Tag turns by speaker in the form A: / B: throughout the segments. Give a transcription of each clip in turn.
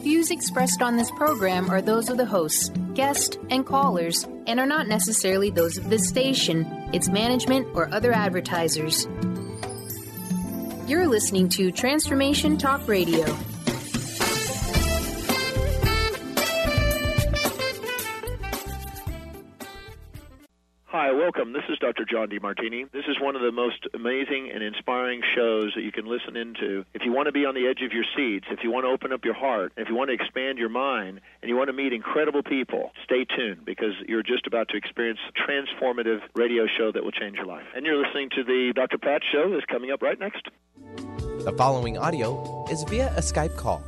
A: views expressed on this program are those of the hosts, guests, and callers, and are not necessarily those of this station, its management, or other advertisers. You're listening to Transformation Talk Radio.
B: Hi, welcome. This is Dr. John DeMartini. This is one of the most amazing and inspiring shows that you can listen into. If you want to be on the edge of your seats, if you want to open up your heart, if you want to expand your mind, and you want to meet incredible people, stay tuned because you're just about to experience a transformative radio show that will change your life. And you're listening to the Dr. Pat Show that's coming up right next.
C: The following audio is via a Skype call.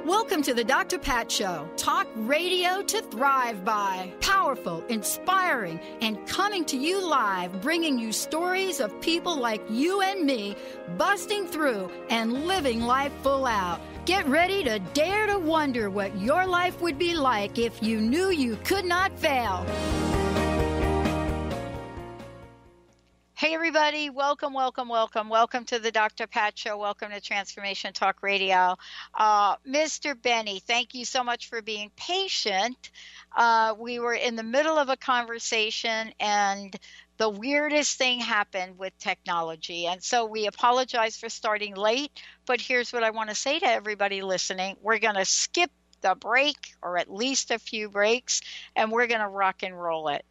D: Welcome to the Dr. Pat Show. Talk radio to thrive by. Powerful, inspiring, and coming to you live, bringing you stories of people like you and me, busting through and living life full out. Get ready to dare to wonder what your life would be like if you knew you could not fail.
E: Hey, everybody. Welcome to the Dr. Pat Show. Welcome to Transformation Talk Radio. Mr. Benny, thank you so much for being patient. We were in the middle of a conversation, and the weirdest thing happened with technology. And so we apologize for starting late, but here's what I want to say to everybody listening. We're going to skip the break, or at least a few breaks, and we're going to rock and roll it.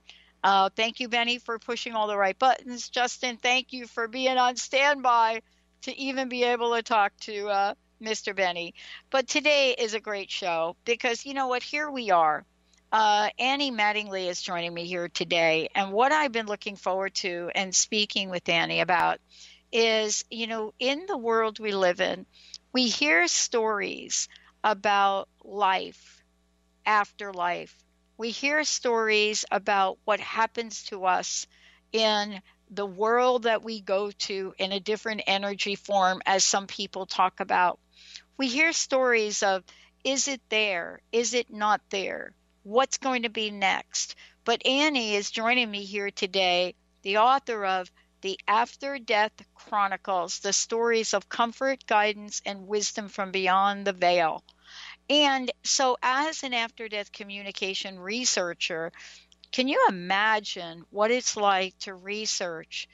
E: Thank you, Benny, for pushing all the right buttons. Justin, thank you for being on standby to even be able to talk to Mr. Benny. But today is a great show because, you know what, here we are. Annie Mattingly is joining me here today. And what I've been looking forward to and speaking with Annie about is, you know, in the world we live in, we hear stories about life after life. We hear stories about what happens to us in the world that we go to in a different energy form, as some people talk about. We hear stories of, is it there? Is it not there? What's going to be next? But Annie is joining me here today, the author of The After Death Chronicles, the stories of comfort, guidance, and wisdom from beyond the veil. And so as an after-death communication researcher, can you imagine what it's like to research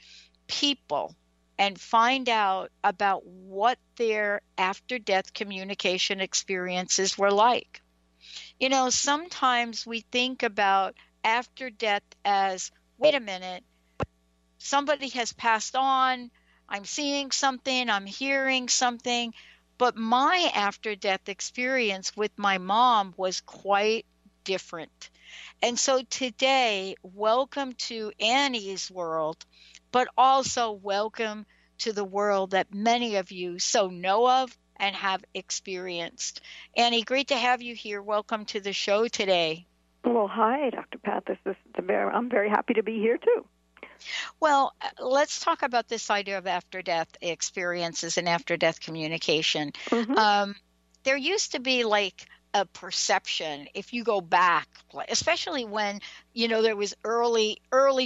E: people and find out about what their after-death communication experiences were like? You know, sometimes we think about after death as, wait a minute, somebody has passed on, I'm seeing something, I'm hearing something. But my after-death experience with my mom was quite different. And so today, welcome to Annie's world, but also welcome to the world that many of you so know of and have experienced. Annie, great to have you here. Welcome to the show today.
F: Well, hi, Dr. Pat. I'm very happy to be here, too.
E: Well, let's talk about this idea of after-death experiences and after-death communication. Mm-hmm. There used to be like a perception, if you go back, especially when, you know, there was early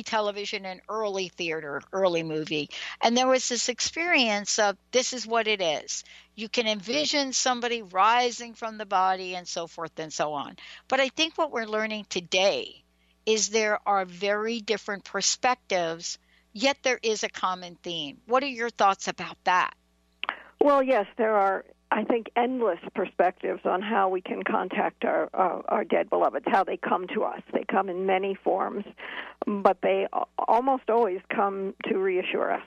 E: television and early theater, early movie, and there was this experience of this is what it is. You can envision somebody rising from the body and so forth and so on. But I think what we're learning today is there are very different perspectives, yet there is a common theme. What are your thoughts about that?
F: Well, yes, there are, I think, endless perspectives on how we can contact our dead beloveds, how they come to us. They come in many forms, but they almost always come to reassure us,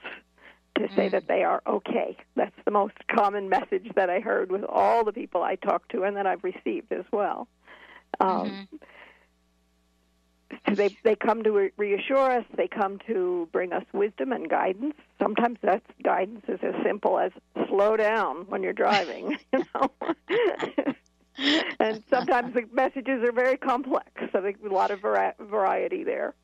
F: to say that they are okay. That's the most common message that I heard with all the people I talked to and that I've received as well. They come to reassure us. They come to bring us wisdom and guidance. Sometimes that guidance is as simple as slow down when you're driving, you know. And sometimes the messages are very complex, so there's a lot of variety there.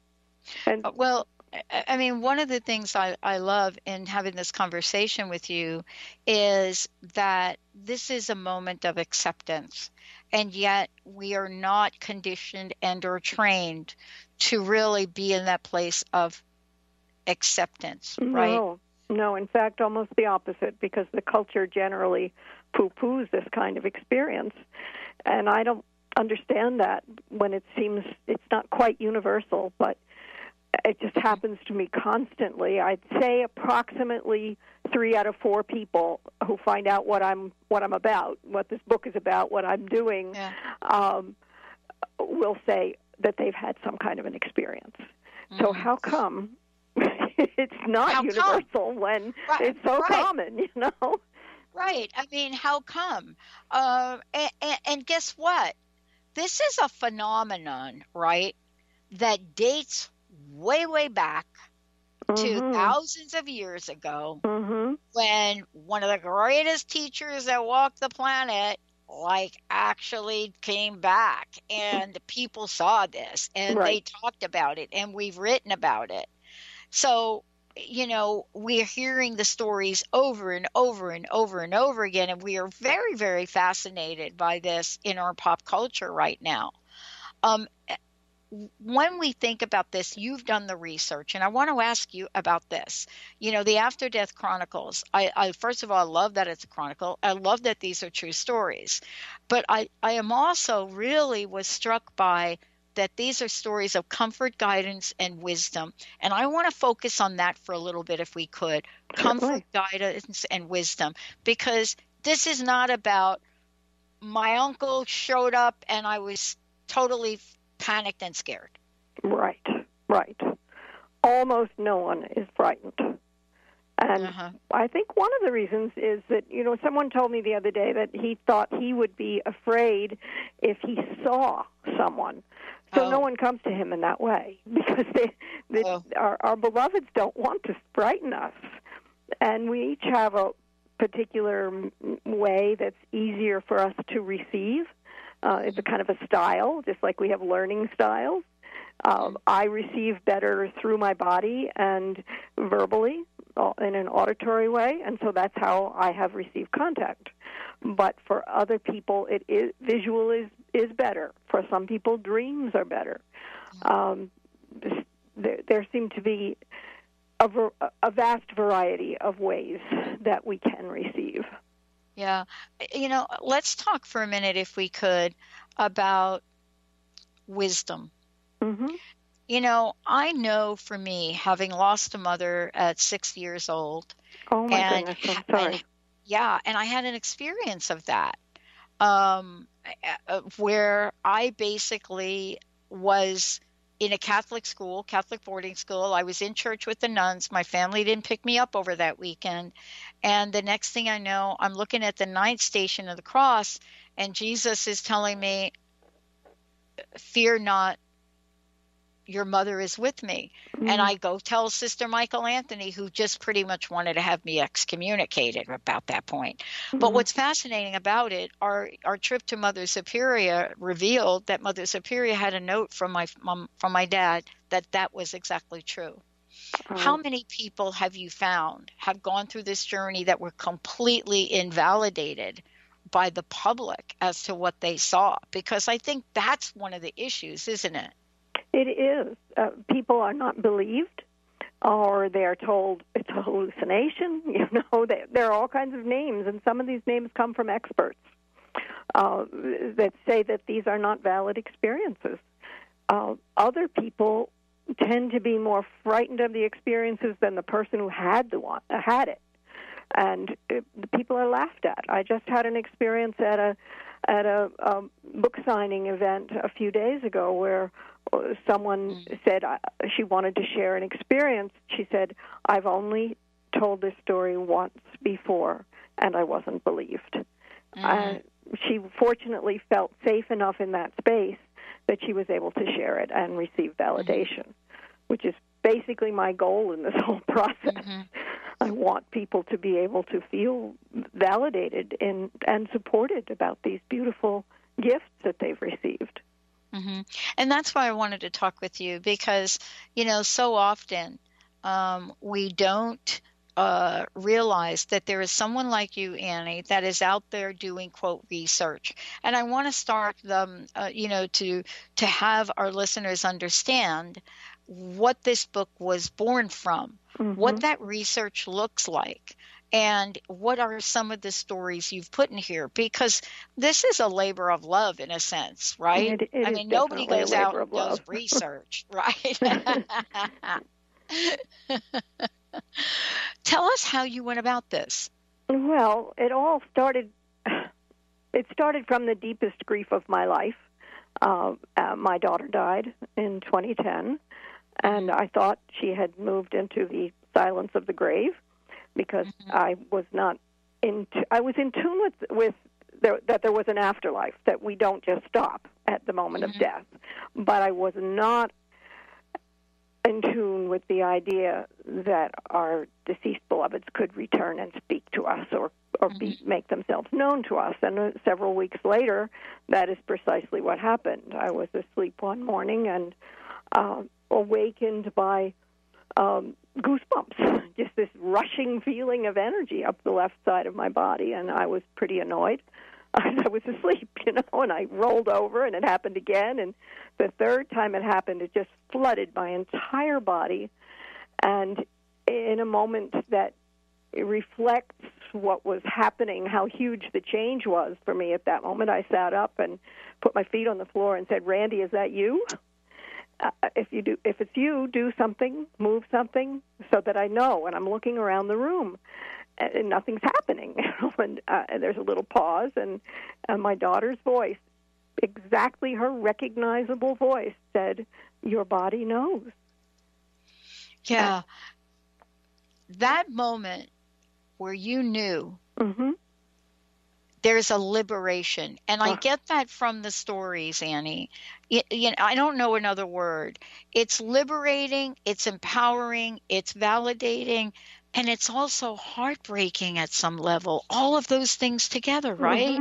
F: And
E: well, I mean, one of the things I love in having this conversation with you is that this is a moment of acceptance. And yet we are not conditioned and or trained to really be in that place of acceptance, right?
F: No, in fact, almost the opposite, because the culture generally poo-poos this kind of experience. And I don't understand that when it seems it's not quite universal, but it just happens to me constantly. I'd say approximately 3 out of 4 people who find out what I'm about, what this book is about, what I'm doing, will say that they've had some kind of an experience. So how come it's not universal when it's so common, you know?
E: Right. I mean, how come? And guess what? This is a phenomenon, right, that dates way, way back to thousands of years ago when one of the greatest teachers that walked the planet actually came back, and people saw this, and they talked about it, and we've written about it. So, you know, we're hearing the stories over and over and over and over again, and we are very, very fascinated by this in our pop culture right now. When we think about this, you've done the research, and I want to ask you about this. You know, the After Death Chronicles, I first of all, love that it's a chronicle. I love that these are true stories. But I am also really was struck by that these are stories of comfort, guidance, and wisdom. And I want to focus on that for a little bit, if we could. Comfort, guidance, and wisdom. Because this is not about my uncle showed up and I was totally panicked and scared.
F: Right. Almost no one is frightened. And I think one of the reasons is that, you know, someone told me the other day that he thought he would be afraid if he saw someone. So no one comes to him in that way, because our beloveds don't want to frighten us. And we each have a particular way that's easier for us to receive. It's a kind of a style, just like we have learning styles. I receive better through my body and verbally in an auditory way, and so that's how I have received contact. But for other people, visual is better. For some people, dreams are better. There seem to be a vast variety of ways that we can receive.
E: Yeah. You know, let's talk for a minute, if we could, about wisdom. You know, I know for me, having lost a mother at 6 years old.
F: Oh, my goodness, I'm sorry.
E: And I had an experience of that, where I basically was in a Catholic school, Catholic boarding school. I was in church with the nuns. My family didn't pick me up over that weekend. And the next thing I know, I'm looking at the 9th station of the cross, and Jesus is telling me, "Fear not, your mother is with me." And I go tell Sister Michael Anthony, who just pretty much wanted to have me excommunicated about that point. But what's fascinating about it, our trip to Mother Superior revealed that Mother Superior had a note from my dad that was exactly true. How many people have you found have gone through this journey that were completely invalidated by the public as to what they saw? Because I think that's one of the issues, isn't it?
F: It is. People are not believed, or they are told it's a hallucination. You know, there are all kinds of names, and some of these names come from experts that say that these are not valid experiences. Other people tend to be more frightened of the experiences than the person who had it, and the people are laughed at. I just had an experience at a book signing event a few days ago where someone said she wanted to share an experience. She said, "I've only told this story once before, and I wasn't believed." She fortunately felt safe enough in that space that she was able to share it and receive validation, which is basically my goal in this whole process. I want people to be able to feel validated and supported about these beautiful gifts that they've received.
E: And that's why I wanted to talk with you, because, you know, so often we don't realize that there is someone like you, Annie, that is out there doing, quote, research. And I want to start them, to have our listeners understand what this book was born from. what that research looks like, and what are some of the stories you've put in here, because this is a labor of love in a sense, right?
F: It
E: I mean, nobody goes out and does research, right? Tell us how you went about this.
F: Well, it started from the deepest grief of my life. My daughter died in 2010, and I thought she had moved into the silence of the grave, because I was in tune with that there was an afterlife, that we don't just stop at the moment of death. But I was not in tune with the idea that our deceased beloveds could return and speak to us or make themselves known to us. And several weeks later, that is precisely what happened. I was asleep one morning and awakened by goosebumps, just this rushing feeling of energy up the left side of my body, and I was pretty annoyed. I was asleep, and I rolled over, and it happened again, and the third time it happened, it just flooded my entire body, and in a moment that reflects what was happening, how huge the change was for me at that moment, I sat up and put my feet on the floor and said, "Randy, is that you? If it's you, do something, move something, so that I know." And I'm looking around the room, and nothing's happening. And there's a little pause, and my daughter's voice, exactly her recognizable voice, said, "Your body knows."
E: Yeah. That moment where you knew, there's a liberation. And I get that from the stories, Annie. I don't know another word. It's liberating, it's empowering, it's validating, and it's also heartbreaking at some level. All of those things together, right?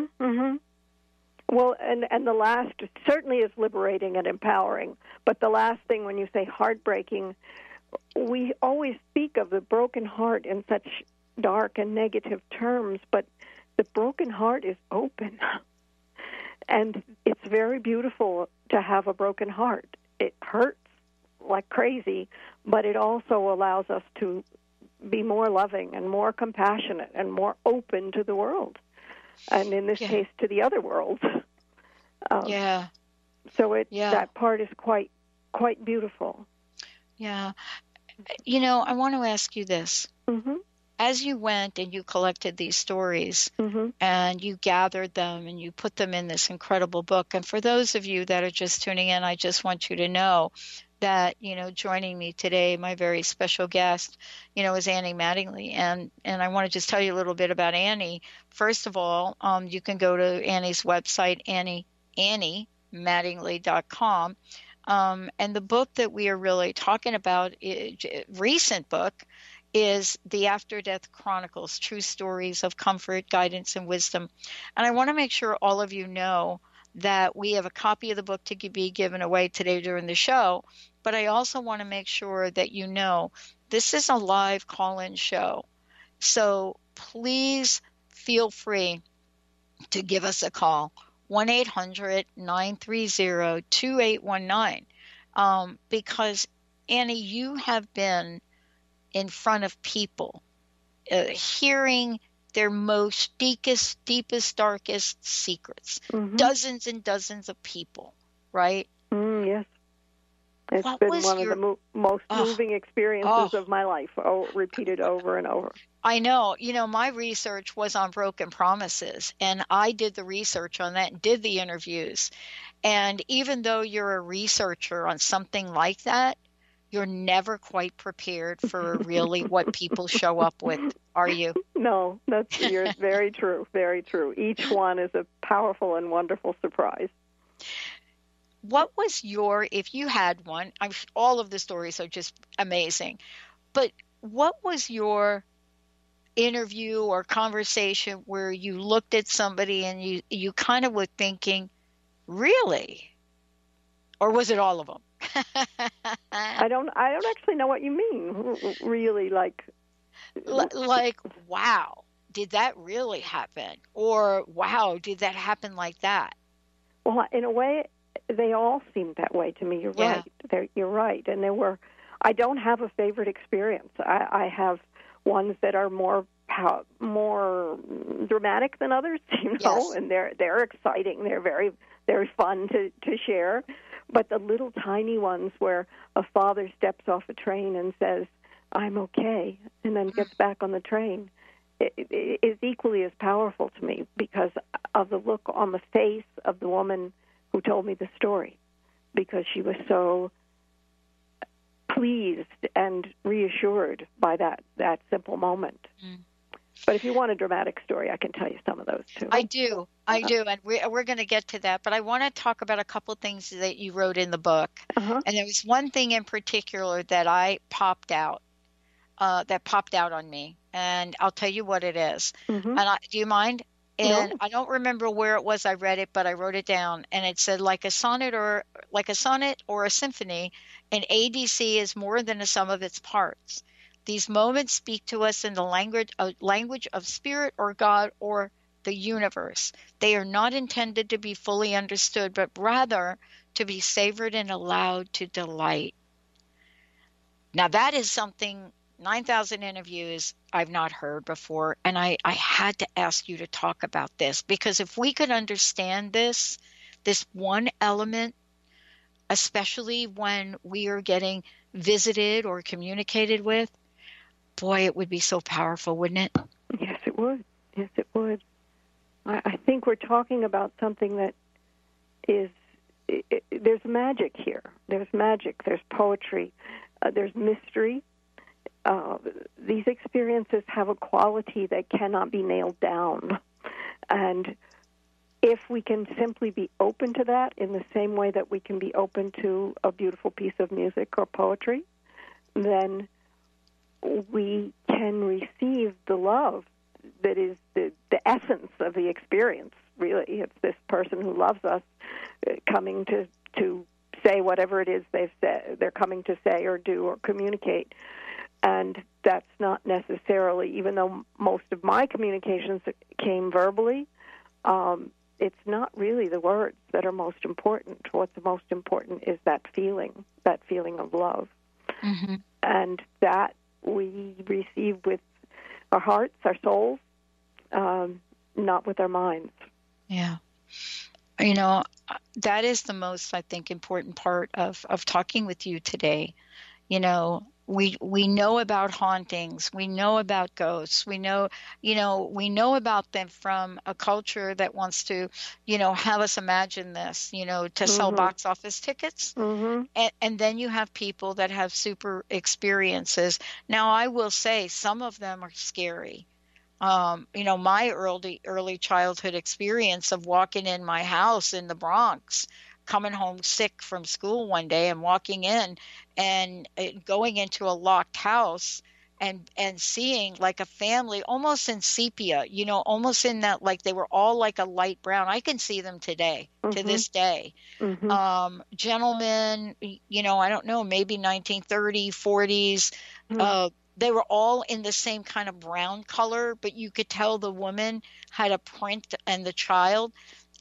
F: Well, and the last certainly is liberating and empowering. But the last thing, when you say heartbreaking, we always speak of the broken heart in such dark and negative terms, but the broken heart is open. And it's very beautiful to have a broken heart. It hurts like crazy, but it also allows us to be more loving and more compassionate and more open to the world. And in this case, to the other world. So that part is quite beautiful.
E: Yeah. I want to ask you this. As you went and you collected these stories and you gathered them and you put them in this incredible book, and for those of you that are just tuning in, I just want you to know that, joining me today, my very special guest, is Annie Mattingly. And I want to just tell you a little bit about Annie. First of all, you can go to Annie's website, AnnieMattingly.com. And the book that we are really talking about, recent book, is The After Death Chronicles, True Stories of Comfort, Guidance, and Wisdom. And I want to make sure all of you know that we have a copy of the book to be given away today during the show. But I also want to make sure that you know this is a live call-in show. So please feel free to give us a call, 1-800-930-2819. Because, Annie, you have been in front of people, hearing their most deepest, darkest secrets. Dozens and dozens of people, right?
F: Yes. It's been one of the most moving experiences of my life, repeated over and over.
E: I know. My research was on broken promises, and I did the research on that and did the interviews. And even though you're a researcher on something like that, you're never quite prepared for really what people show up with, are you?
F: No, you're very true, very true. Each one is a powerful and wonderful surprise.
E: What was if you had one, all of the stories are just amazing, but what was your interview or conversation where you looked at somebody and you kind of were thinking, really? Or was it all of them?
F: I don't actually know what you mean. Really, like
E: wow, did that really happen? Or wow, did that happen like that?
F: Well, in a way, they all seemed that way to me. You're right. You're right. And there were I don't have a favorite experience. I have ones that are more dramatic than others,
E: Yes.
F: and they're exciting. They're very fun to share. But the little tiny ones where a father steps off a train and says, "I'm okay," and then gets back on the train, it is equally as powerful to me because of the look on the face of the woman who told me the story, because she was so pleased and reassured by that simple moment. But if you want a dramatic story, I can tell you some of those too.
E: I do, and we're going to get to that. But I want to talk about a couple things that you wrote in the book.
F: Uh-huh.
E: And there was one thing in particular that popped out on me, and I'll tell you what it is.
F: Mm-hmm.
E: And do you mind? And
F: No.
E: I don't remember where it was I read it, but I wrote it down, and it said, like a sonnet or a symphony, an ADC is more than a sum of its parts. These moments speak to us in the language of spirit or God or the universe. They are not intended to be fully understood, but rather to be savored and allowed to delight. Now that is something 9,000 interviews I've not heard before, and I had to ask you to talk about this, because if we could understand this one element, especially when we are getting visited or communicated with, boy, it would be so powerful, wouldn't it?
F: Yes, it would. Yes, it would. I think we're talking about something that is, there's magic here. There's magic. There's poetry. There's mystery. These experiences have a quality that cannot be nailed down. And if we can simply be open to that in the same way that we can be open to a beautiful piece of music or poetry, then we can receive the love that is the essence of the experience, really. It's this person who loves us coming to say whatever it is they're coming to say or do or communicate. And that's not necessarily, even though most of my communications came verbally, it's not really the words that are most important. What's most important is that feeling of love.
E: Mm-hmm.
F: And that we receive with our hearts, our souls, not with our minds.
E: Yeah. You know, that is the most, I think, important part of talking with you today. You know, we know about hauntings. We know about ghosts. We know about them from a culture that wants to, have us imagine this, to sell box office tickets.
F: Mm-hmm.
E: And then you have people that have super experiences. Now, I will say some of them are scary. My early childhood experience of walking in my house in the Bronx, coming home sick from school one day and walking in and going into a locked house and seeing like a family almost in sepia, almost in that, like they were all like a light brown. I can see them today, to this day.
F: Mm-hmm.
E: Gentlemen, I don't know, maybe 1930s, 40s, they were all in the same kind of brown color, but you could tell the woman had a print and the child,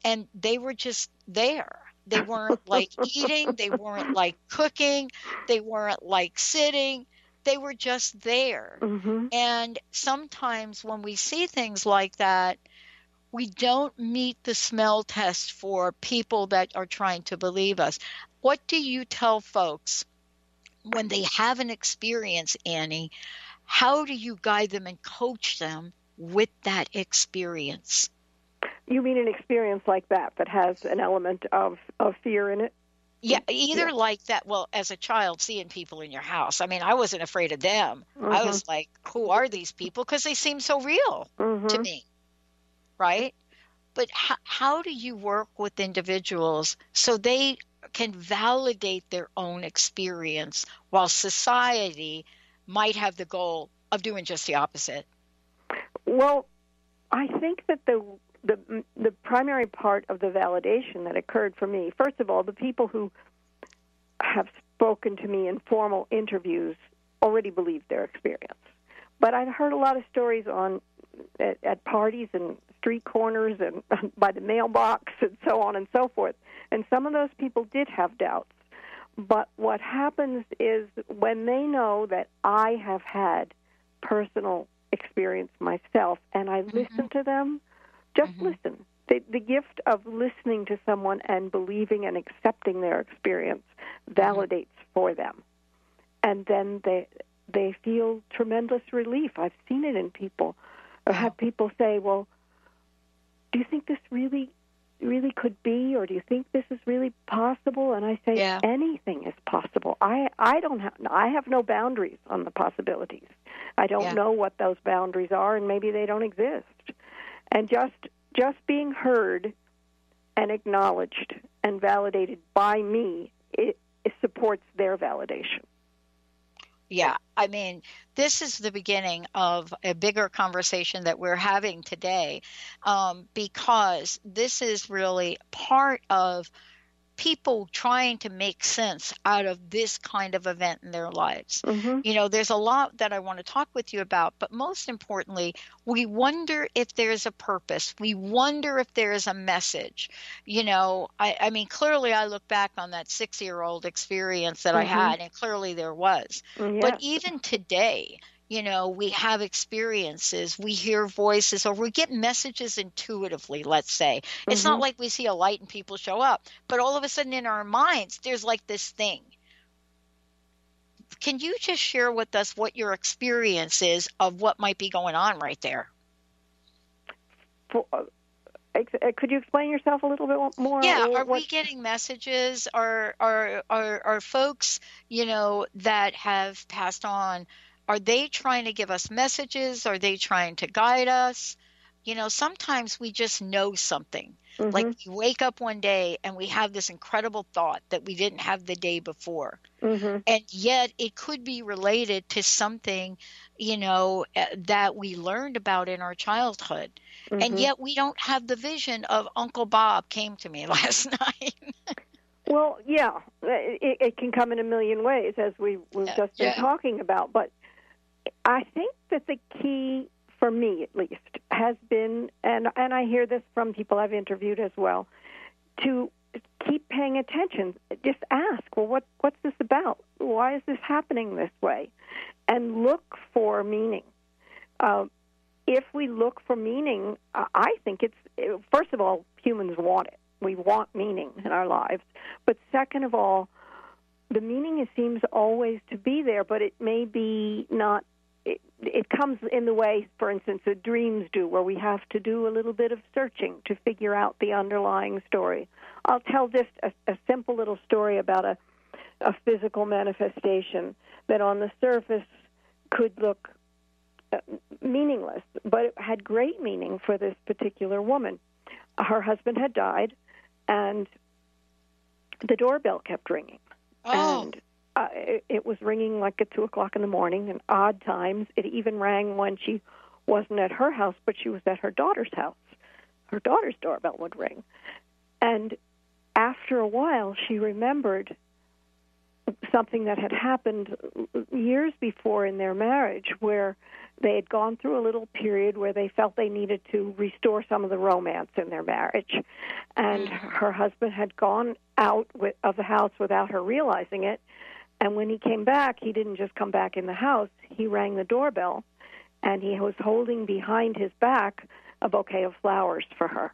E: and they were just there. They weren't like eating. They weren't like cooking. They weren't like sitting. They were just there.
F: Mm-hmm.
E: And sometimes when we see things like that, we don't meet the smell test for people that are trying to believe us. What do you tell folks when they have an experience, Annie? How do you guide them and coach them with that experience?
F: You mean an experience like that has an element of fear in it?
E: Yeah, either like that. Well, as a child, seeing people in your house. I mean, I wasn't afraid of them.
F: Mm-hmm.
E: I was like, who are these people? Because they seem so real to me, right? But how do you work with individuals so they can validate their own experience while society might have the goal of doing just the opposite?
F: Well, I think that the primary part of the validation that occurred for me, first of all, the people who have spoken to me in formal interviews already believed their experience. But I've heard a lot of stories at parties and street corners and by the mailbox and so on and so forth. And some of those people did have doubts. But what happens is when they know that I have had personal experience myself and I listen to them, just listen. The gift of listening to someone and believing and accepting their experience validates for them. And then they feel tremendous relief. I've seen it in people. Or have people say, well, do you think this really could be, or do you think this is really possible? And I say, anything is possible. I have no boundaries on the possibilities. I don't know what those boundaries are, and maybe they don't exist. And just being heard and acknowledged and validated by me, it supports their validation.
E: Yeah, I mean, this is the beginning of a bigger conversation that we're having today, because this is really part of people trying to make sense out of this kind of event in their lives. You know, there's a lot that I want to talk with you about, but most importantly, we wonder if there's a purpose. We wonder if there is a message. You know, I mean, clearly I look back on that 6-year-old experience that I had, and clearly there was. But even today, you know, we have experiences, we hear voices, or we get messages intuitively, let's say. It's not like we see a light and people show up, but all of a sudden in our minds, there's like this thing. Can you just share with us what your experience is of what might be going on right there?
F: Could you explain yourself a little bit more?
E: Yeah, are we getting messages? Are folks, you know, that have passed on, are they trying to give us messages? Are they trying to guide us? You know, sometimes we just know something. Like we wake up one day and we have this incredible thought that we didn't have the day before. And yet it could be related to something, you know, that we learned about in our childhood. And yet we don't have the vision of Uncle Bob came to me last night.
F: Well, yeah, it can come in a million ways, as we've just been talking about. But I think that the key, for me at least, has been, and I hear this from people I've interviewed as well, to keep paying attention. Just ask, well, what's this about? Why is this happening this way? And look for meaning. If we look for meaning, I think it's, first of all, humans want it. We want meaning in our lives. But second of all, the meaning seems always to be there, but it may be not. It comes in the way, for instance, that dreams do, where we have to do a little bit of searching to figure out the underlying story. I'll tell just a simple little story about a physical manifestation that on the surface could look meaningless, but it had great meaning for this particular woman. Her husband had died, and the doorbell kept ringing. And it was ringing like at 2 o'clock in the morning, and odd times. It even rang when she wasn't at her house, but she was at her daughter's house. Her daughter's doorbell would ring. And after a while, she remembered something that had happened years before in their marriage, where they had gone through a little period where they felt they needed to restore some of the romance in their marriage. And her husband had gone out of the house without her realizing it. And when he came back, he didn't just come back in the house. He rang the doorbell, and he was holding behind his back a bouquet of flowers for her.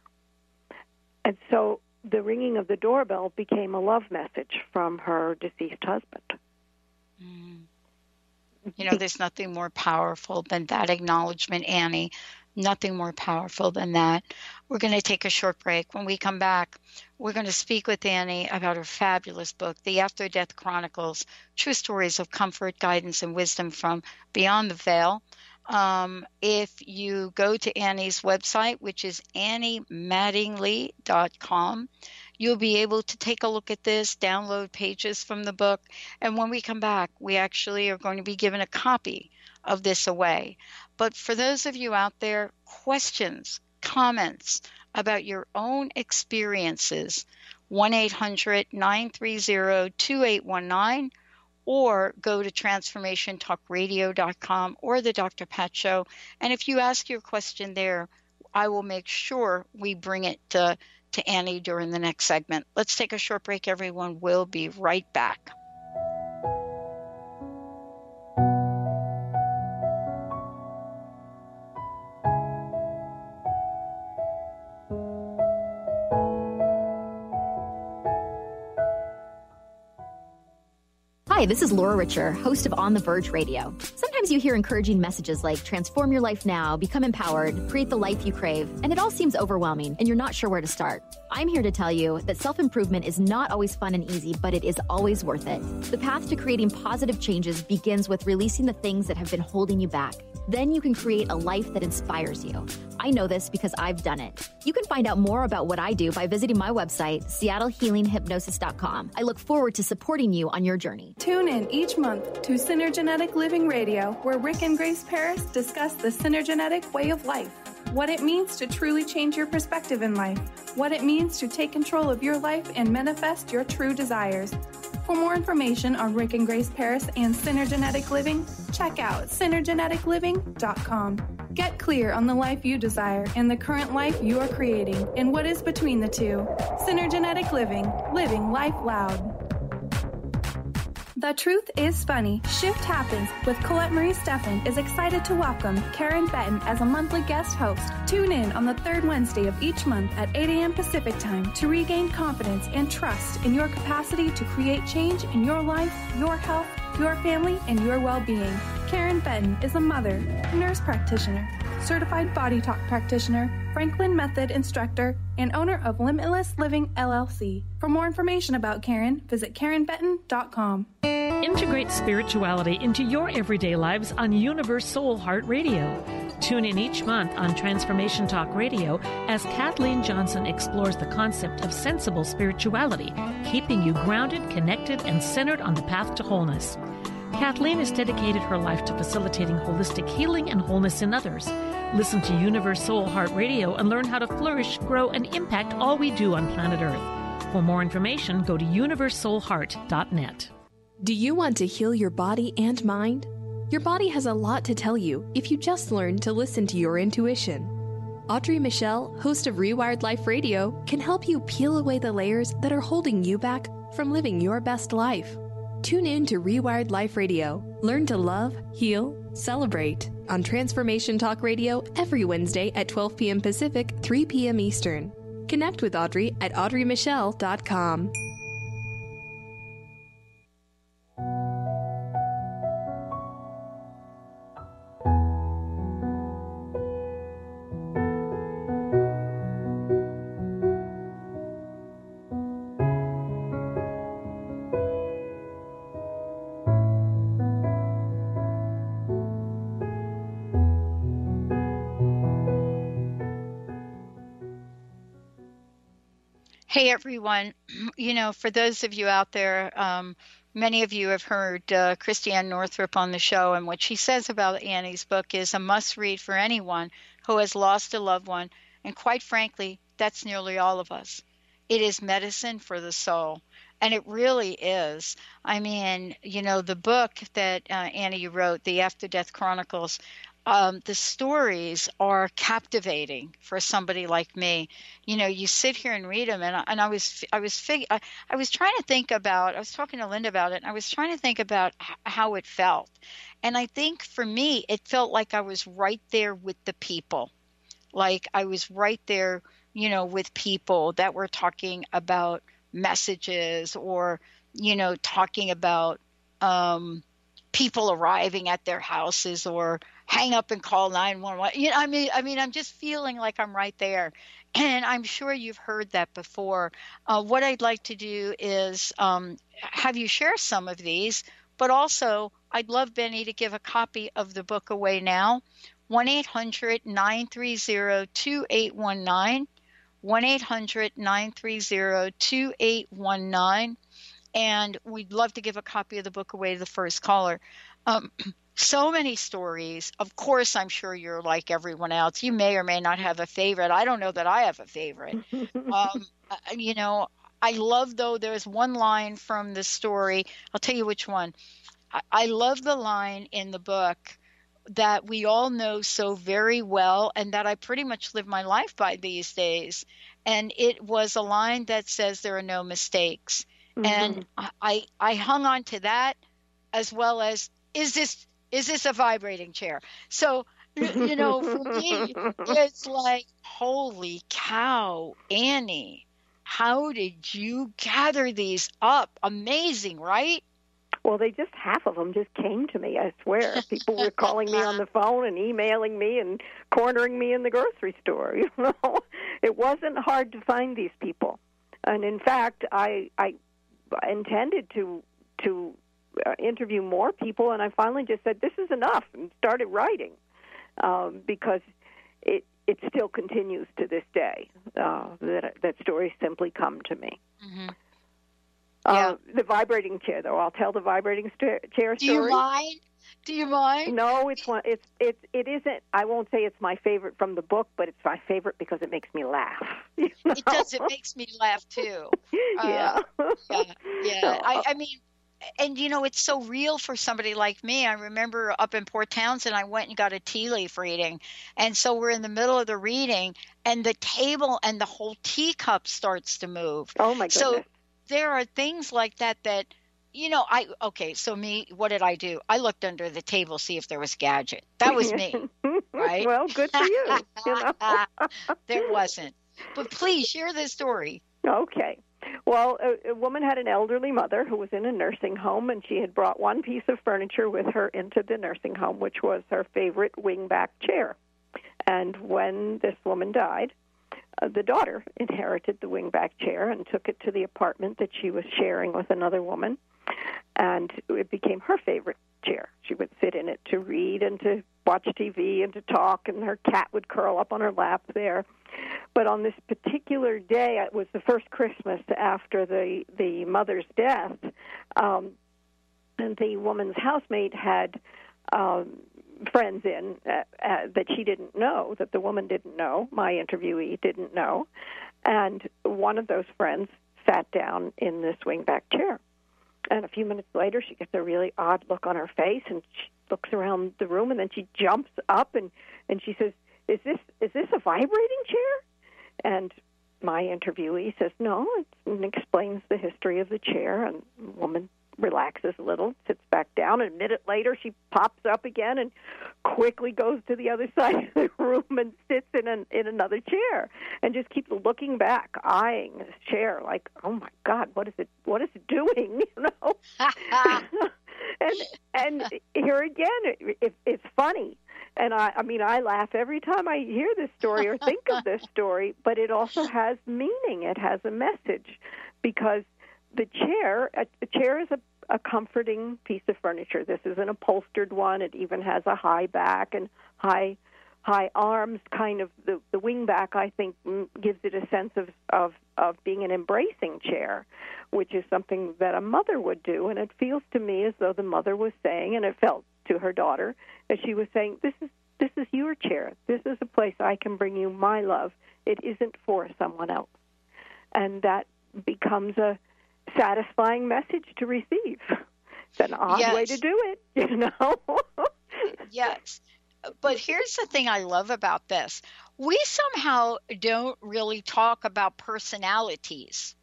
F: And so the ringing of the doorbell became a love message from her deceased husband.
E: You know, there's nothing more powerful than that acknowledgement, Annie. Nothing more powerful than that. We're going to take a short break. When we come back, we're going to speak with Annie about her fabulous book, The After Death Chronicles, True Stories of Comfort, Guidance, and Wisdom from Beyond the Veil. If you go to Annie's website, which is AnnieMattingly.com, you'll be able to take a look at this, download pages from the book. And when we come back, we actually are going to be given a copy of this away. But for those of you out there, questions, comments about your own experiences, 1-800-930-2819, or go to transformationtalkradio.com or the Dr. Pat Show. And if you ask your question there, I will make sure we bring it to to Annie during the next segment. Let's take a short break, everyone. We'll be right back.
G: Hi, this is Laura Richer, host of On the Verge Radio. Sometimes you hear encouraging messages like transform your life now, become empowered, create the life you crave, and it all seems overwhelming and you're not sure where to start. I'm here to tell you that self-improvement is not always fun and easy, but it is always worth it. The path to creating positive changes begins with releasing the things that have been holding you back. Then you can create a life that inspires you. I know this because I've done it. You can find out more about what I do by visiting my website, seattlehealinghypnosis.com. I look forward to supporting you on your journey.
H: Tune in each month to Synergenetic Living Radio, where Rick and Grace Paris discuss the synergenetic way of life, what it means to truly change your perspective in life, what it means to take control of your life and manifest your true desires. For more information on Rick and Grace Paris and Synergenetic Living, check out synergeneticliving.com. Get clear on the life you desire and the current life you are creating and what is between the two. Synergenetic Living, living life loud. The Truth is Funny. Shift Happens with Colette Marie Steffen is excited to welcome Karen Benton as a monthly guest host. Tune in on the third Wednesday of each month at 8 a.m. Pacific Time to regain confidence and trust in your capacity to create change in your life, your health, your family, and your well-being. Karen Benton is a mother, nurse practitioner, certified body talk practitioner, Franklin Method instructor, and owner of Limitless Living LLC. For more information about Karen, visit KarenBenton.com.
I: Integrate spirituality into your everyday lives on Universe Soul Heart Radio. Tune in each month on Transformation Talk Radio as Kathleen Johnson explores the concept of sensible spirituality, keeping you grounded, connected, and centered on the path to wholeness. Kathleen has dedicated her life to facilitating holistic healing and wholeness in others. Listen to Universe Soul Heart Radio and learn how to flourish, grow, and impact all we do on planet Earth. For more information, go to universesoulheart.net.
J: Do you want to heal your body and mind? Your body has a lot to tell you if you just learn to listen to your intuition. Audrey Michelle, host of Rewired Life Radio, can help you peel away the layers that are holding you back from living your best life. Tune in to Rewired Life Radio. Learn to love, heal, celebrate on Transformation Talk Radio every Wednesday at 12 p.m. Pacific, 3 p.m. Eastern. Connect with Audrey at audreymichelle.com.
E: Hey, everyone. You know, for those of you out there, many of you have heard Christiane Northrup on the show, and what she says about Annie's book is a must-read for anyone who has lost a loved one, and quite frankly, that's nearly all of us. It is medicine for the soul, and it really is. I mean, you know, the book that Annie wrote, The After Death Chronicles, the stories are captivating for somebody like me. You know, you sit here and read them, and I was trying to think about. I was talking to Linda about it, and I was trying to think about how it felt. And I think for me, it felt like I was right there with the people, like I was right there, you know, with people that were talking about messages, or you know, talking about people arriving at their houses, or hang up and call 911. You know, I mean, I'm just feeling like I'm right there. And I'm sure you've heard that before. What I'd like to do is have you share some of these, but also I'd love Benny to give a copy of the book away now. 1-800-930-2819, 1-800-930-2819. And we'd love to give a copy of the book away to the first caller. So many stories. Of course, I'm sure you're like everyone else. You may or may not have a favorite. I don't know that I have a favorite. You know, I love, though, there's one line from the story. I'll tell you which one. I love the line in the book that we all know so very well and that I pretty much live my life by these days. And it was a line that says there are no mistakes.
F: Mm-hmm.
E: And I hung on to that, as well as, is this a vibrating chair? So, you know, for me, it's like, holy cow, Annie, how did you gather these up? Amazing, right?
F: Well, half of them just came to me, I swear. People were calling me on the phone and emailing me and cornering me in the grocery store. You know, it wasn't hard to find these people. And in fact, I intended to interview more people, and I finally just said, this is enough, and started writing, because it still continues to this day, that stories simply come to me.
E: Mm-hmm. Yeah.
F: The vibrating chair, though, I'll tell the vibrating chair story.
E: Do you mind?
F: No, it isn't. I won't say it's my favorite from the book, but it's my favorite because it makes me laugh. You know?
E: It does. It makes me laugh too.
F: Yeah.
E: Yeah. I mean, and you know, it's so real for somebody like me. I remember up in Port Townsend, I went and got a tea leaf reading, and so we're in the middle of the reading, and the table and the whole teacup starts to move.
F: Oh my goodness.
E: So there are things like that, you know, so me, what did I do? I looked under the table, see if there was gadget. That was me, right?
F: Well, good for you. You know?
E: There wasn't. But please share this story.
F: Okay. Well, a woman had an elderly mother who was in a nursing home, and she had brought one piece of furniture with her into the nursing home, which was her favorite wingback chair. And when this woman died, the daughter inherited the wingback chair and took it to the apartment that she was sharing with another woman, and it became her favorite chair. She would sit in it to read and to watch TV and to talk, and her cat would curl up on her lap there. But on this particular day, it was the first Christmas after the mother's death, and the woman's housemate had friends in that she didn't know, that the woman didn't know, my interviewee didn't know, and one of those friends sat down in this wingback chair. And a few minutes later, she gets a really odd look on her face, and she looks around the room, and then she jumps up and she says, "Is this a vibrating chair?" And my interviewee says, "No," and explains the history of the chair, and the woman relaxes a little, sits back down, and a minute later she pops up again and quickly goes to the other side of the room and sits in another chair and just keeps looking back, eyeing this chair like, oh my God, what is it doing? You know? and here again, it's funny. And I mean, I laugh every time I hear this story or think of this story, but it also has meaning. It has a message, because the chair is a comforting piece of furniture. This is an upholstered one. It even has a high back and high arms. Kind of the wing back, I think, gives it a sense of being an embracing chair, which is something that a mother would do. And it feels to me as though the mother was saying, and it felt to her daughter, that she was saying, this is your chair. This is a place I can bring you my love. It isn't for someone else. And that becomes a satisfying message to receive. It's an odd way to do it, you know?
E: Yes. But here's the thing I love about this. We somehow don't really talk about personalities,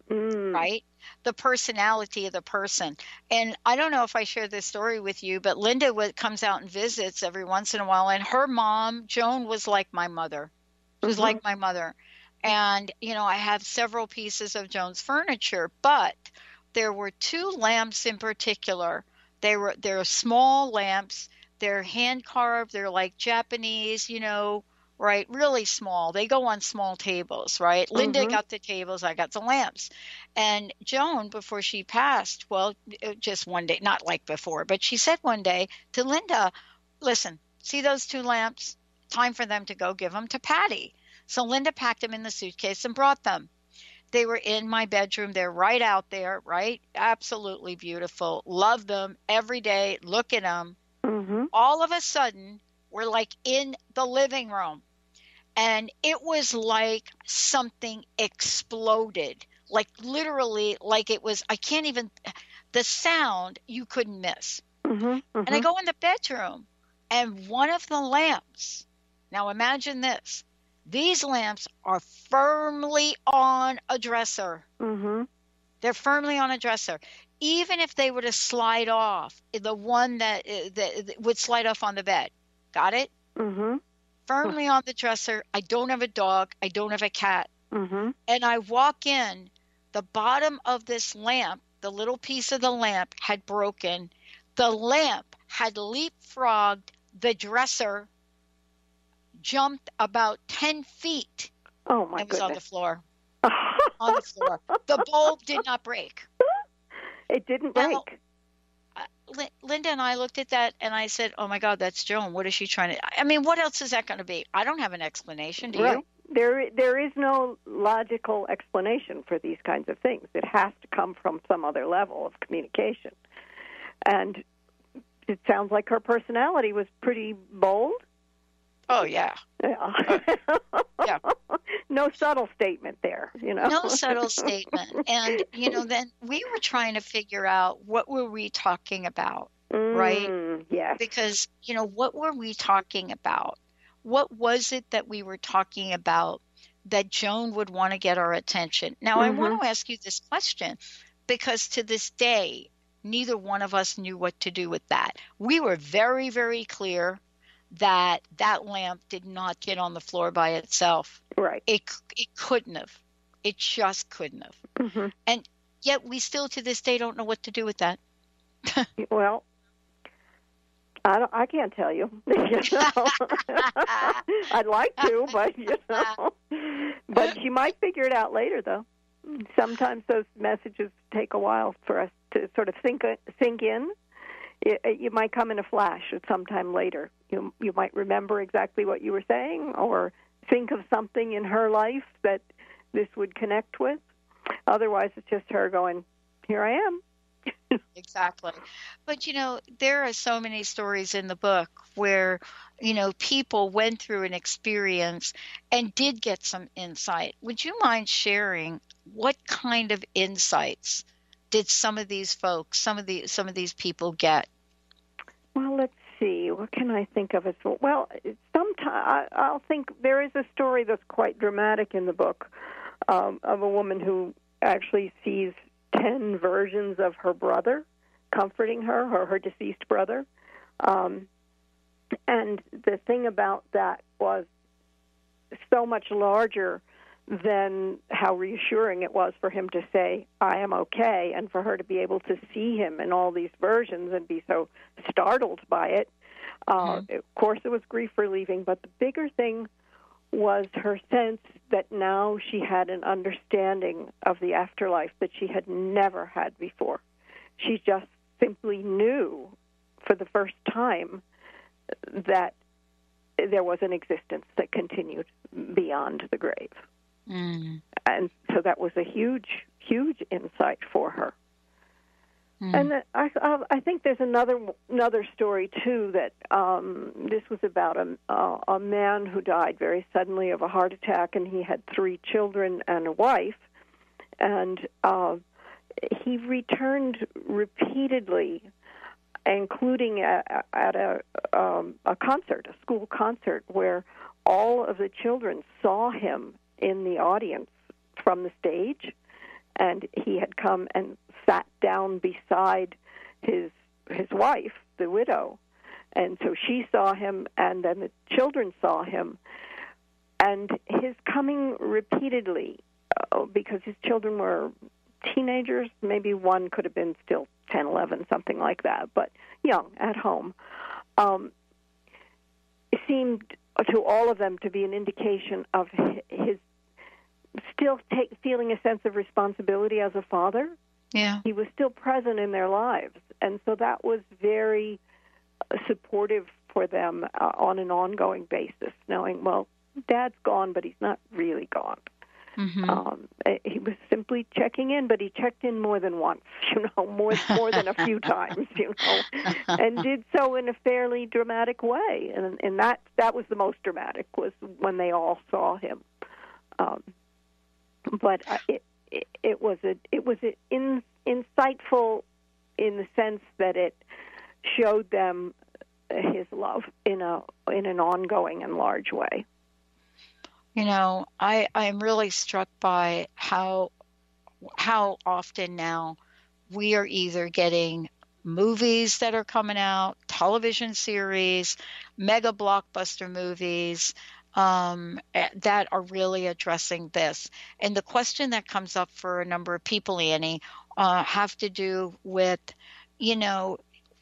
E: right? The personality of the person. And I don't know if I shared this story with you, but Linda comes out and visits every once in a while, and her mom, Joan, was like my mother. She was like my mother. And, you know, I have several pieces of Joan's furniture, but there were two lamps in particular. They're small lamps. They're hand carved. They're like Japanese, you know, right? Really small. They go on small tables, right? Linda got the tables. I got the lamps. And Joan, before she passed, well, just one day, not like before, but she said one day to Linda, listen, see those two lamps? Time for them to go give them to Patty. So Linda packed them in the suitcase and brought them. They were in my bedroom. They're right out there, right? Absolutely beautiful. Love them every day. Look at them. All of a sudden, we're like in the living room. And it was like something exploded. Like literally, like it was, I can't even, the sound you couldn't miss. And I go in the bedroom. And one of the lamps, now imagine this, these lamps are firmly on a dresser.
F: Mm-hmm.
E: They're firmly on a dresser. Even if they were to slide off, the one that would slide off on the bed. Got it?
F: Mm-hmm.
E: Firmly on the dresser. I don't have a dog. I don't have a cat.
F: Mm-hmm.
E: And I walk in, the bottom of this lamp, the little piece of the lamp had broken. The lamp had leapfrogged the dresser, jumped about 10 feet.
F: Oh, my
E: It was
F: goodness.
E: on the floor. On the floor. The bulb did not break.
F: It didn't break.
E: Now, Linda and I looked at that and I said, oh, my God, that's Joan. What is she trying to – I mean, what else is that going to be? I don't have an explanation. Do you?
F: There is no logical explanation for these kinds of things. It has to come from some other level of communication. And it sounds like her personality was pretty bold.
E: Oh, yeah.
F: Yeah.
E: Yeah.
F: No subtle statement there, you know.
E: No subtle statement. And, you know, then we were trying to figure out what were we talking about, right?
F: Yes.
E: Because, you know, what were we talking about? What was it that we were talking about that Joan would want to get our attention? Now, I want to ask you this question because to this day, neither one of us knew what to do with that. We were very, very clear that that lamp did not get on the floor by itself.
F: Right.
E: It couldn't have. It just couldn't have.
F: Mm-hmm.
E: And yet we still to this day don't know what to do with that.
F: Well, I can't tell you. You know? I'd like to, but you know. But you might figure it out later, though. Sometimes those messages take a while for us to sort of sink in. You might come in a flash at some time later. You might remember exactly what you were saying, or think of something in her life that this would connect with. Otherwise, it's just her going, "Here I am."
E: Exactly. But, you know, there are so many stories in the book where, you know, people went through an experience and did get some insight. Would you mind sharing what kind of insights did some of these folks, some of these people get?
F: Well, let's see. What can I think of as well? Sometimes I'll think there is a story that's quite dramatic in the book of a woman who actually sees 10 versions of her brother comforting her, or her deceased brother. And the thing about that was so much larger than how reassuring it was for him to say, I am okay, and for her to be able to see him in all these versions and be so startled by it. Of course, it was grief relieving, but the bigger thing was her sense that now she had an understanding of the afterlife that she had never had before. She just simply knew for the first time that there was an existence that continued beyond the grave. And so that was a huge, huge insight for her. And I think there's another story too that this was about a man who died very suddenly of a heart attack, and he had 3 children and a wife, and he returned repeatedly, including at a concert, a school concert, where all of the children saw him in the audience from the stage, and he had come and sat down beside his wife, the widow, and so she saw him, and then the children saw him, and his coming repeatedly, because his children were teenagers, maybe one could have been still 10, 11, something like that, but young, at home, seemed to all of them to be an indication of his still feeling a sense of responsibility as a father.
E: Yeah.
F: He was still present in their lives. And so that was very supportive for them on an ongoing basis, knowing, well, Dad's gone, but he's not really gone. He was simply checking in, but he checked in more than once, more than a few times, and did so in a fairly dramatic way. And that was the most dramatic, was when they all saw him. But it was insightful in the sense that it showed them His love in an ongoing and large way.
E: I'm really struck by how often now we are either getting movies that are coming out, television series, mega blockbuster movies that are really addressing this. And the question that comes up for a number of people, Annie, have to do with,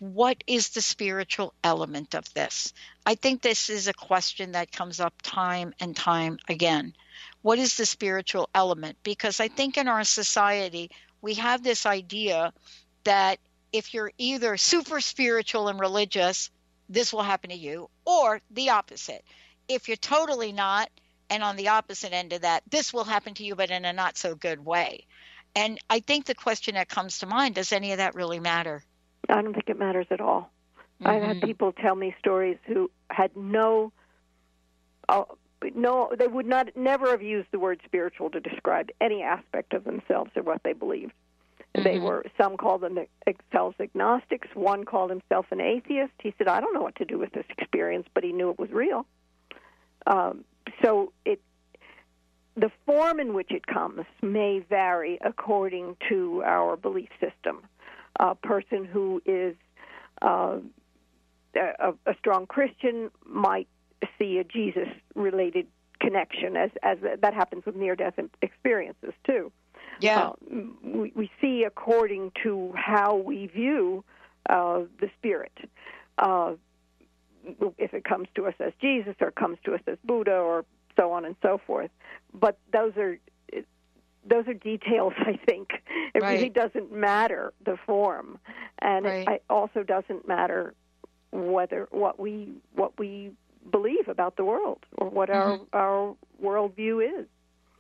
E: what is the spiritual element of this? I think this is a question that comes up time and time again. What is the spiritual element? Because I think in our society, we have this idea that if you're either super spiritual and religious, this will happen to you, or the opposite. If you're totally not, and on the opposite end of that, this will happen to you, but in a not so good way. And I think the question that comes to mind, does any of that really matter?
F: I don't think it matters at all. Mm-hmm. I've had people tell me stories who had they would never have used the word spiritual to describe any aspect of themselves or what they believed. Mm-hmm. Some called themselves agnostics. One called himself an atheist. He said, I don't know what to do with this experience, but he knew it was real. The form in which it comes may vary according to our belief system. A person who is a strong Christian might see a Jesus-related connection, as that happens with near-death experiences too.
E: Yeah,
F: we see according to how we view the spirit. If it comes to us as Jesus or comes to us as Buddha or so on and so forth. But those are details, I think. It really doesn't matter the form, and it also doesn't matter what we believe about the world or what our worldview is.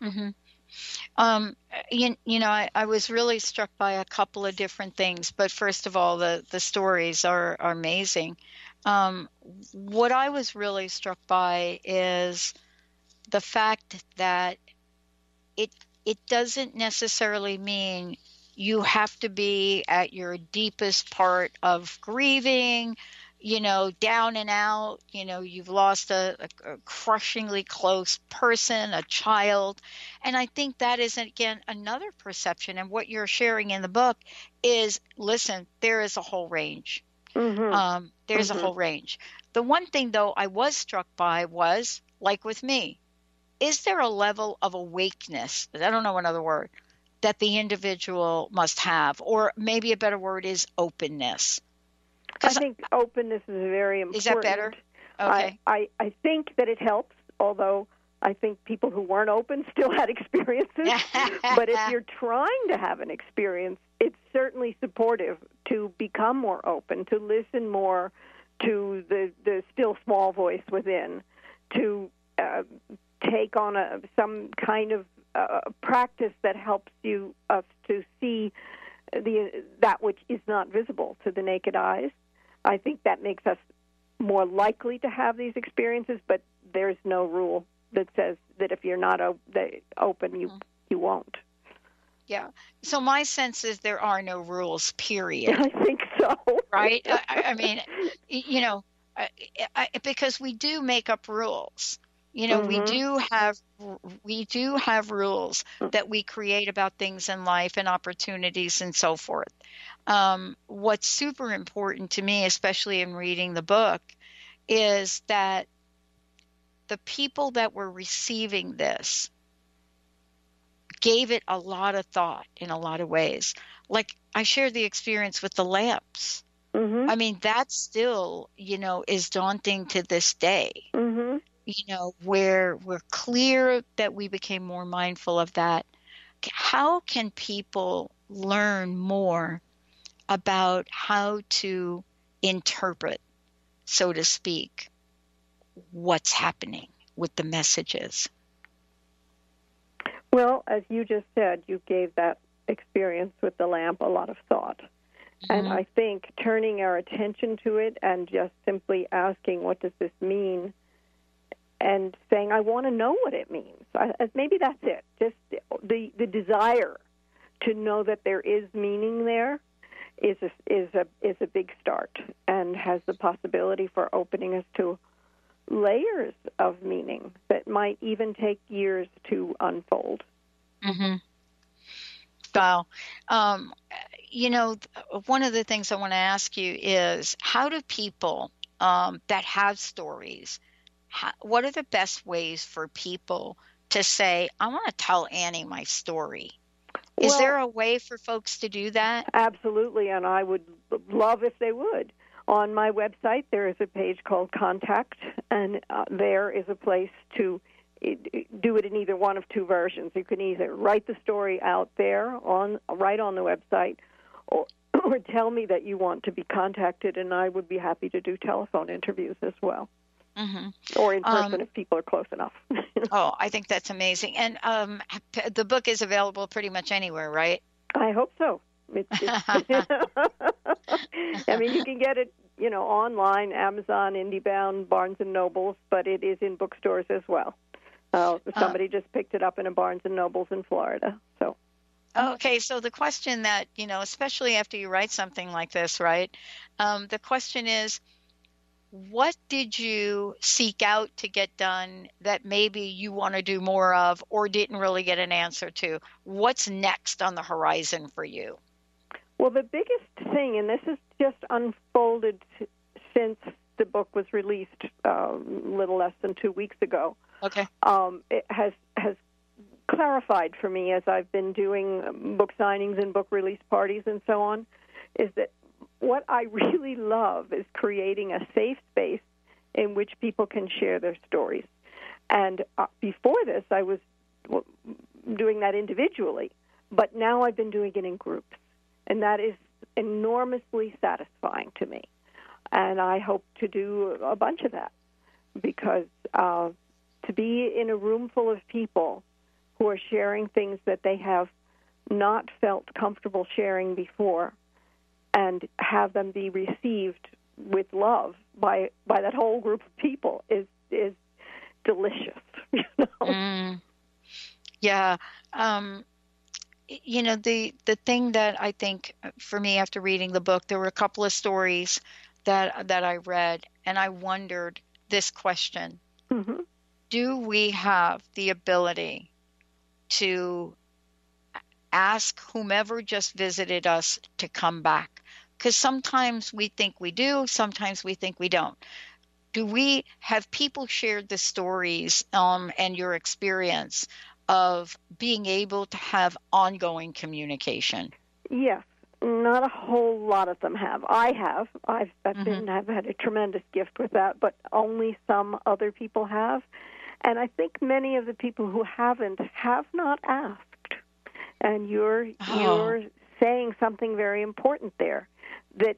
E: Mm-hmm. I was really struck by a couple of different things, but first of all, the stories are amazing. What I was really struck by is the fact that it doesn't necessarily mean you have to be at your deepest part of grieving, down and out, you've lost a crushingly close person, a child. And I think that is, again, another perception. And what you're sharing in the book is, listen, there is a whole range. Mm-hmm. There's a whole range. The one thing, though, I was struck by was, like with me, is there a level of awakeness, I don't know another word, that the individual must have? Or maybe a better word is openness.
F: I think openness is very important.
E: Is that better? Okay.
F: I think that it helps, although I think people who weren't open still had experiences. But if you're trying to have an experience, it's certainly supportive to become more open, to listen more to the still small voice within, to take on some kind of practice that helps us to see that which is not visible to the naked eyes. I think that makes us more likely to have these experiences, but there's no rule that says that if you're not open, you won't.
E: Yeah. So my sense is there are no rules, period.
F: I think so.
E: Right? I mean, because we do make up rules. Mm-hmm. we do have rules that we create about things in life and opportunities and so forth. What's super important to me, especially in reading the book, is that the people that were receiving this gave it a lot of thought in a lot of ways. Like I shared the experience with the lamps. Mm-hmm. I mean, that still, is daunting to this day. Mm-hmm. Where we're clear that we became more mindful of that. How can people learn more about how to interpret, so to speak, what's happening with the messages?
F: Well, as you just said, you gave that experience with the lamp a lot of thought. Mm-hmm. And I think turning our attention to it and just simply asking, what does this mean? And saying, I want to know what it means. Maybe that's it. Just the desire to know that there is meaning there is a big start and has the possibility for opening us to layers of meaning that might even take years to unfold.
E: Mm-hmm. Wow. One of the things I want to ask you is, how do people that have stories, what are the best ways for people to say, I want to tell Annie my story? Is there a way for folks to do that?
F: Absolutely, and I would love if they would. On my website, there is a page called Contact, and there is a place to do it in either one of two versions. You can either write the story out there right on the website, or tell me that you want to be contacted, and I would be happy to do telephone interviews as well. Mm-hmm. Or in person if people are close enough.
E: Oh, I think that's amazing. And the book is available pretty much anywhere, right?
F: I hope so. I mean, you can get it, online, Amazon, IndieBound, Barnes & Nobles, but it is in bookstores as well. Somebody just picked it up in a Barnes & Nobles in Florida. So.
E: Okay, so the question that, especially after you write something like this, right, the question is, what did you seek out to get done that maybe you want to do more of or didn't really get an answer to? What's next on the horizon for you?
F: Well, the biggest thing, and this has just unfolded since the book was released a little less than 2 weeks ago.
E: Okay.
F: It has clarified for me as I've been doing book signings and book release parties and so on, is that what I really love is creating a safe space in which people can share their stories. And before this, I was doing that individually, but now I've been doing it in groups. And that is enormously satisfying to me. And I hope to do a bunch of that, because to be in a room full of people who are sharing things that they have not felt comfortable sharing before, and have them be received with love by that whole group of people is delicious.
E: Yeah. The thing that I think for me after reading the book, there were a couple of stories that I read, and I wondered this question. Mm-hmm. Do we have the ability to ask whomever just visited us to come back? Because sometimes we think we do, sometimes we think we don't. Do we have people shared the stories and your experience of being able to have ongoing communication?
F: Yes, not a whole lot of them have. I've had a tremendous gift with that, but only some other people have. And I think many of the people who haven't have not asked. And you're saying something very important there, that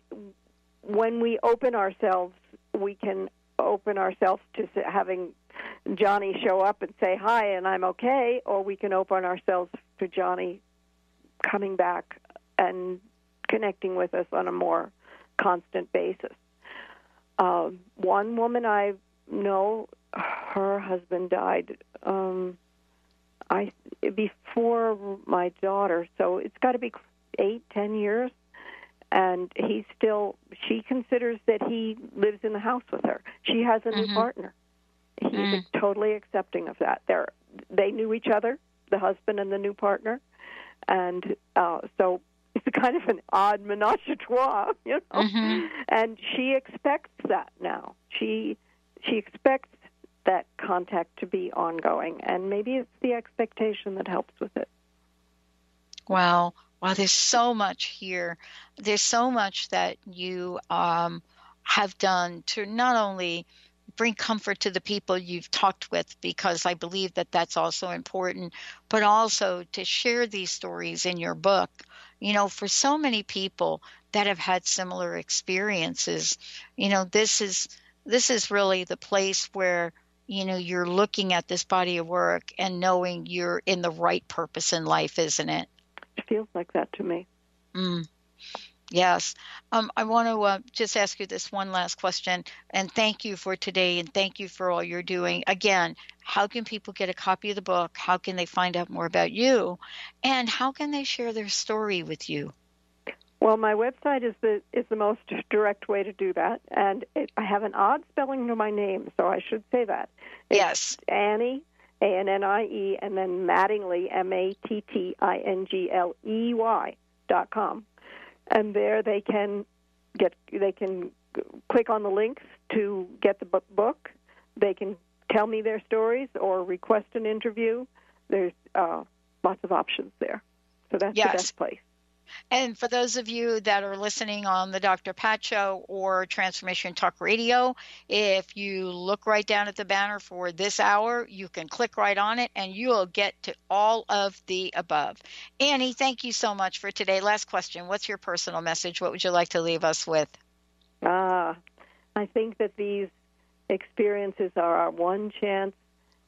F: when we open ourselves, we can open ourselves to having Johnny show up and say hi and I'm okay, or we can open ourselves to Johnny coming back and connecting with us on a more constant basis. One woman I know, her husband died before my daughter, so it's got to be 8-10 years, and she considers that he lives in the house with her. She has a new partner. He's totally accepting of that. They knew each other, the husband and the new partner, and so it's kind of an odd menage a trois, and she expects that now. She expects that contact to be ongoing, and maybe it's the expectation that helps with it.
E: Wow, there's so much here. There's so much that you have done to not only bring comfort to the people you've talked with, because I believe that that's also important, but also to share these stories in your book. For so many people that have had similar experiences, this is really the place where you're looking at this body of work and knowing you're in the right purpose in life, isn't it?
F: It feels like that to me.
E: Yes. I want to just ask you this one last question, and thank you for today, and thank you for all you're doing. Again, how can people get a copy of the book? How can they find out more about you? And how can they share their story with you?
F: Well, my website is the most direct way to do that, and I have an odd spelling to my name, so I should say that. It's Annie, ANNIE, and then Mattingly, MATTINGLEY.com, and there they can click on the links to get the book. They can tell me their stories or request an interview. There's lots of options there, so that's the best place.
E: And for those of you that are listening on the Dr. Pat Show or Transformation Talk Radio, if you look right down at the banner for this hour, you can click right on it and you'll get to all of the above. Annie, thank you so much for today. Last question. What's your personal message? What would you like to leave us with?
F: I think that these experiences are our one chance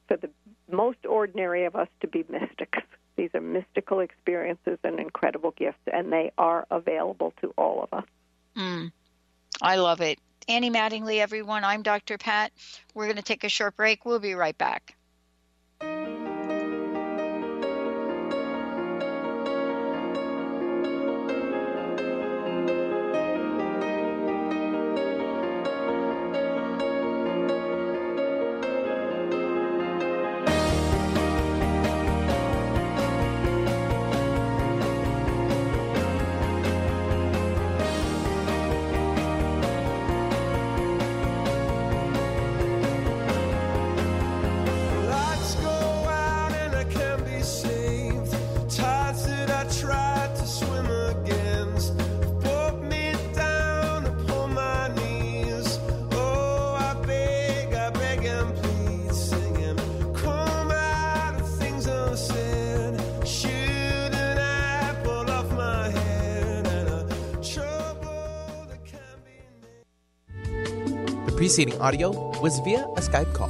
F: for the most ordinary of us to be mystics. These are mystical experiences and incredible gifts, and they are available to all of us.
E: I love it. Annie Mattingly, everyone. I'm Dr. Pat. We're going to take a short break. We'll be right back.
C: Preceding audio was via a Skype call.